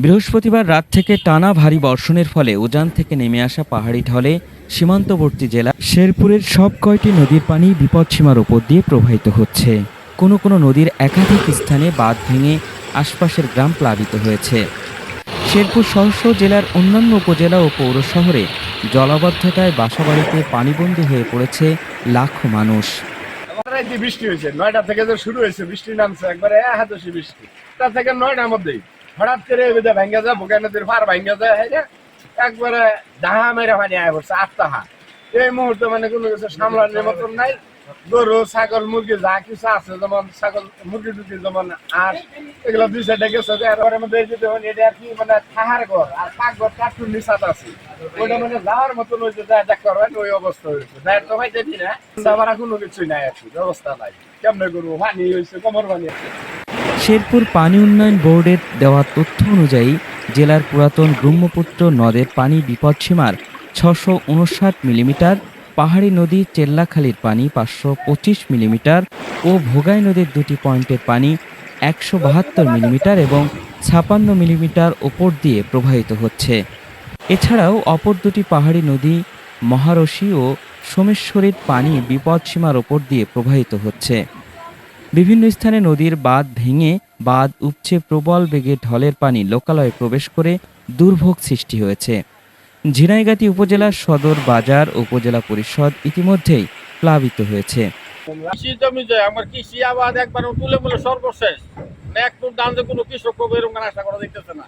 বৃহস্পতিবার রাত থেকে টানা ভারী বর্ষণের ফলে উজান থেকে নেমে আসা পাহাড়ি ঢলে সীমান্তবর্তী জেলা শেরপুরের সব কয়টি নদীর পানি বিপদসীমার ওপর দিয়ে প্রবাহিত হচ্ছে। কোনো কোনো নদীর একাধিক স্থানে বাঁধ ভেঙে আশপাশের গ্রাম প্লাবিত হয়েছে। শেরপুর সহ জেলার অন্যান্য উপজেলা ও পৌর শহরে জলাবদ্ধতায় বাসাবাড়িতে পানিবন্দী হয়ে পড়েছে লাখো মানুষ। বৃষ্টি হয়েছে 9টা থেকে যে শুরু হয়েছে, বৃষ্টি নামছে একবারে হাদসি বৃষ্টি। তার থেকে 9টার মধ্যেই হঠাৎ করে ভাঙ্গা যায়, ভোগা নদীর পার ভাঙ্গা যায়, একবারে ডাহা মেরে পানি আয় পড়ছে 8টা হাত। এই মুহূর্তে মানে কোনো কিছু সামলানোর মতন নাই। গরু ছাগল মুরগি যা কিছু আছে, যেমন ছাগল মুরগি টুকি যেমন আর এগুলো 2 সাইডে গেছে। এরপরে মধ্যে এটা আর কি মানে থাহার ঘর আর পাকঘর কাঠুর নিচাত আছে, ওইটা মানে যাওয়ার মতন হয়েছে, দেখ করবেন ওই অবস্থা হয়েছে। যাই তো ভাই দেখি না, আমার কোনো কিছুই নাই, আর কি ব্যবস্থা নাই। কেমনে করবো, পানি হয়েছে কোমর পানি আছে। শেরপুর পানি উন্নয়ন বোর্ডের দেওয়া তথ্য অনুযায়ী জেলার পুরাতন ব্রহ্মপুত্র নদের পানি বিপদসীমার 659 মিলিমিটার, পাহাড়ি নদী চেল্লাখালীর পানি 525 মিলিমিটার ও ভোগাই নদীর দুটি পয়েন্টের পানি 172 মিলিমিটার এবং 56 মিলিমিটার ওপর দিয়ে প্রবাহিত হচ্ছে। এছাড়াও অপর দুটি পাহাড়ি নদী মহারশী ও সোমেশ্বরীর পানি বিপদসীমার ওপর দিয়ে প্রবাহিত হচ্ছে। বিভিন্ন স্থানে নদীর বাঁধ ভেঙে বাঁধ উপচে প্রবল বেগে ঢলের পানি লোকালয়ে প্রবেশ করে দুর্ভোগ সৃষ্টি হয়েছে। ঝিনাইগাতী উপজেলার সদর বাজার উপজেলা পরিষদ ইতিমধ্যেই প্লাবিত হয়েছে। কৃষি জমি যে আমার কৃষি আবাদ একবার তুলে মূলে সর্বশেষ, একটু দাম যে কোনো কৃষক এরকম আশা করা দেখতেছে না।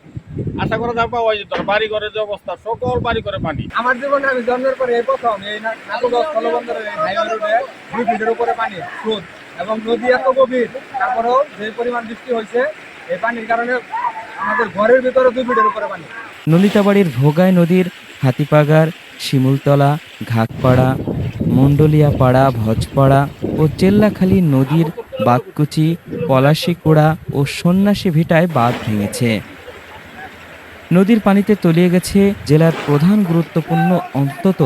আশা করা দাম পাওয়া যেত না। বাড়ি ঘরের যে অবস্থা, সকল বাড়ি ঘরে পানি। আমার জীবনে আমি জন্মের পরে এই প্রথম এই নাটকগঞ্জ স্থলবন্দরের হাইওয়ে রোডে 2 ফিটের উপরে পানি স্রোত, এবং নদী এত গভীর, তারপরেও যে পরিমাণ বৃষ্টি হয়েছে এই পানির কারণে আমাদের ঘরের ভিতরে 2 ফিটের উপরে পানি। নলিতাবাড়ির ভোগাই নদীর হাতিপাগার, শিমুলতলা, ঘাকপাড়া, মণ্ডলিয়াপাড়া, ভজপাড়া ও চেল্লাখালী নদীর বাগকুচি, পলাশীকুড়া ও সন্ন্যাসী ভিটায় বাঁধ ভেঙেছে। নদীর পানিতে তলিয়ে গেছে জেলার প্রধান গুরুত্বপূর্ণ অন্তত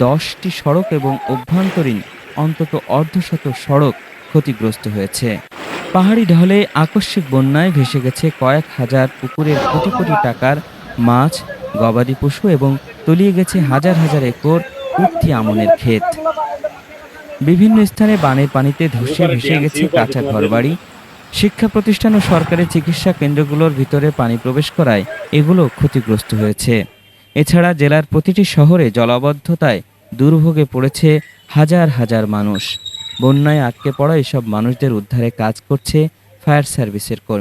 10টি সড়ক এবং অভ্যন্তরীণ অন্তত অর্ধশত সড়ক ক্ষতিগ্রস্ত হয়েছে। পাহাড়ি ঢলে আকস্মিক বন্যায় ভেসে গেছে কয়েক হাজার পুকুরের কোটি কোটি টাকার মাছ, গবাদি পশু এবং তলিয়ে গেছে হাজার হাজার একর উঠতি আমনের ক্ষেত। বিভিন্ন স্থানে বানের পানিতে ধসে ভেসে গেছে কাঁচা ঘরবাড়ি। শিক্ষা প্রতিষ্ঠান ও সরকারি চিকিৎসা কেন্দ্রগুলোর ভিতরে পানি প্রবেশ করায় এগুলো ক্ষতিগ্রস্ত হয়েছে। এছাড়া জেলার প্রতিটি শহরে জলাবদ্ধতায় দুর্ভোগে পড়েছে হাজার হাজার মানুষ। বন্যায় আটকে পড়া এসব মানুষদের উদ্ধারে কাজ করছে ফায়ার সার্ভিসের কর্মী।